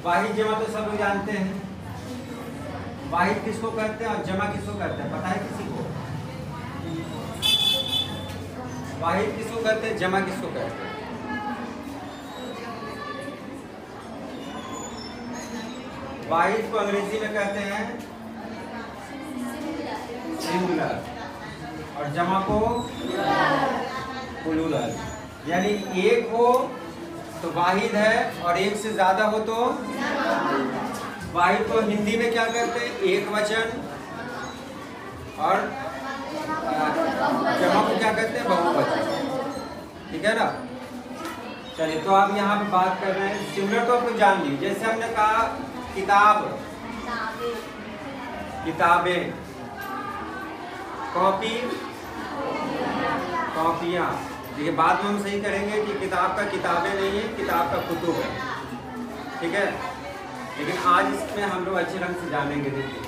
वाहिद जमा तो सब लोग जानते हैं। वाहिद किसको कहते हैं और जमा किसको कहते हैं, पता है किसी को? वाहिद किसको कहते हैं, जमा किसको कहते हैं? वाहिद को अंग्रेजी में कहते हैं सिंगुलर और जमा को प्लूरल। यानी एक हो तो वाहिद है और एक से ज्यादा हो तो वाहिद को हिंदी में क्या कहते हैं, एक वचन, और जमा को क्या कहते हैं, बहुवचन। ठीक है ना। चलिए, तो आप यहाँ पे बात कर रहे हैं सिमिलर, तो आपको जान ली। जैसे हमने कहा किताब, किताबें, कॉपी, कॉपियाँ। देखिए, बाद में हम सही करेंगे कि किताब का किताबें नहीं है, किताब का कुतुब है। ठीक है, लेकिन आज इसमें हम लोग अच्छे ढंग से जानेंगे। देखिए,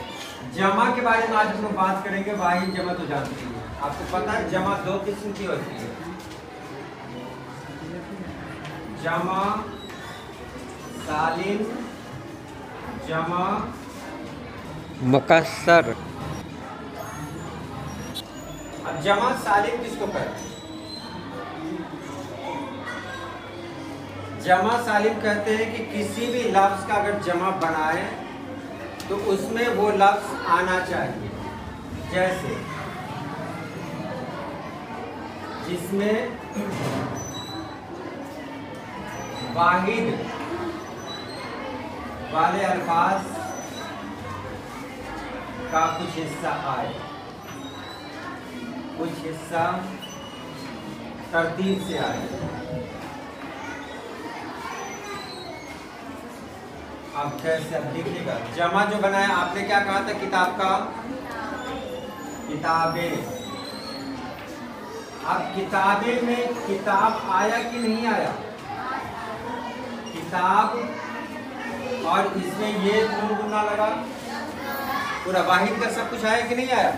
जमा के बारे में आज हम लोग बात करेंगे। वाहिद जमा तो जानते हैं, आपको पता है जमा दो किस्म की होती है, जमा सालिम, जमा मुकस्सर। अब जमा सालिम किसको कहते हैं? जमा सालिम कहते हैं कि किसी भी लफ्ज का अगर जमा बनाए तो उसमें वो लफ्ज आना चाहिए। जैसे जिसमें वाहिद वाले अल्फाज का कुछ हिस्सा आए, कुछ हिस्सा तरतीब से आए। आप कैसे, अब देखिएगा, जमा जो बनाया आपने क्या कहा था, किताब का किताबें। अब किताबें में किताब आया कि नहीं आया, किताब, और इसमें ये गुना लगा, पूरा वाहिद का सब कुछ आया कि नहीं आया।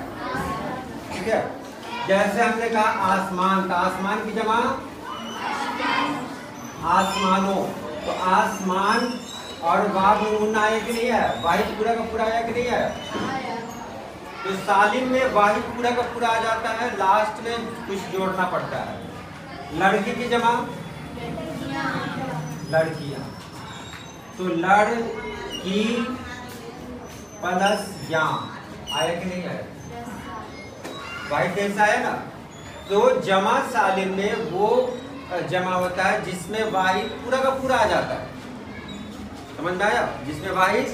ठीक है, जैसे हमने कहा आसमान, का आसमान की जमा आसमानों, तो आसमान और बाद में आया कि नहीं आया, वाहिद पूरा का पूरा आया कि नहीं आया। तो सालिम में वाहिद पूरा का पूरा आ जाता है, लास्ट में कुछ जोड़ना पड़ता है। लड़की की जमा लड़कियां, तो लड़की प्लस यां आया कि नहीं आया, वाहिद कैसा है ना। तो जमा सालिम में वो जमा होता है जिसमें वाहिद पूरा का पूरा आ जाता है, समझ में आया, जिसमें वाहिद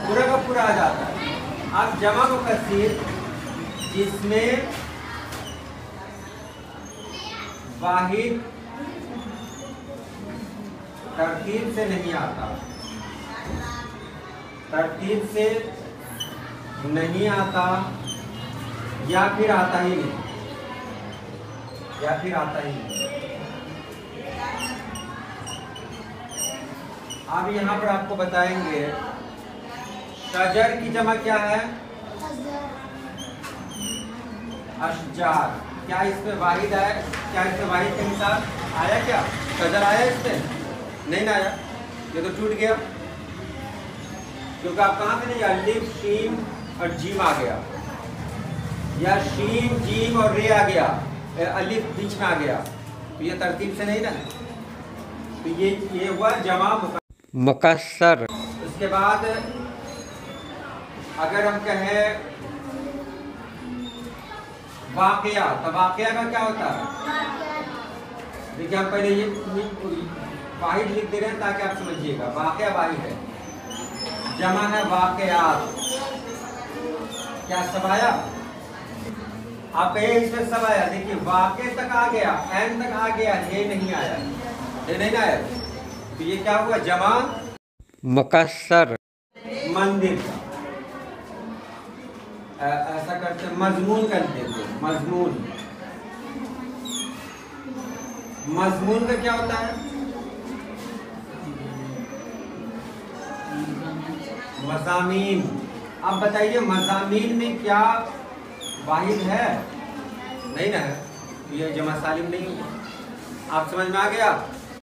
पूरा का पूरा आ जाता है। अब जमा मुकस्सिर जिसमें वाहिद तरतीब से नहीं आता, तरतीब से नहीं आता, या फिर आता ही नहीं, या फिर आता ही नहीं। अब यहाँ पर आपको बताएंगे शजर की जमा क्या है, अशजार। क्या इसमें वाहिद आया, क्या इसमें वाहिद के साथ आया, क्या शजर आया इसमें, नहीं ना आया, ये तो टूट गया, क्योंकि आप कहाँ पे नहीं, अलिफ शीम और जीम आ गया, या शीम जीम और रे आ गया, अलिफ बीच में आ गया, तो ये तरतीब से नहीं ना। तो ये हुआ जमा मुकस्सर। उसके बाद अगर हम कहें वाक़या, तो वाक़या का क्या होता है, देखिए हम पहले ये वाहिद लिख दे रहे हैं ताकि आप समझिएगा। वाक़या वाहिद है, जमा है वाक़यात। क्या सब आया, आप कहिए इसमें सब आया। देखिए वाक़े तक आ गया, एन तक आ गया, ये नहीं आया, ये नहीं आया, तो ये क्या हुआ, जमा मुकस्सर। मंदिर का ऐसा करते, मजमून कर देते, मजमून। मजमून का क्या होता है, मज़ामीन। अब बताइए मज़ामीन में क्या वाहिद है, नहीं ना है, तो ये जमा सालिम नहीं हुआ। आप समझ में आ गया।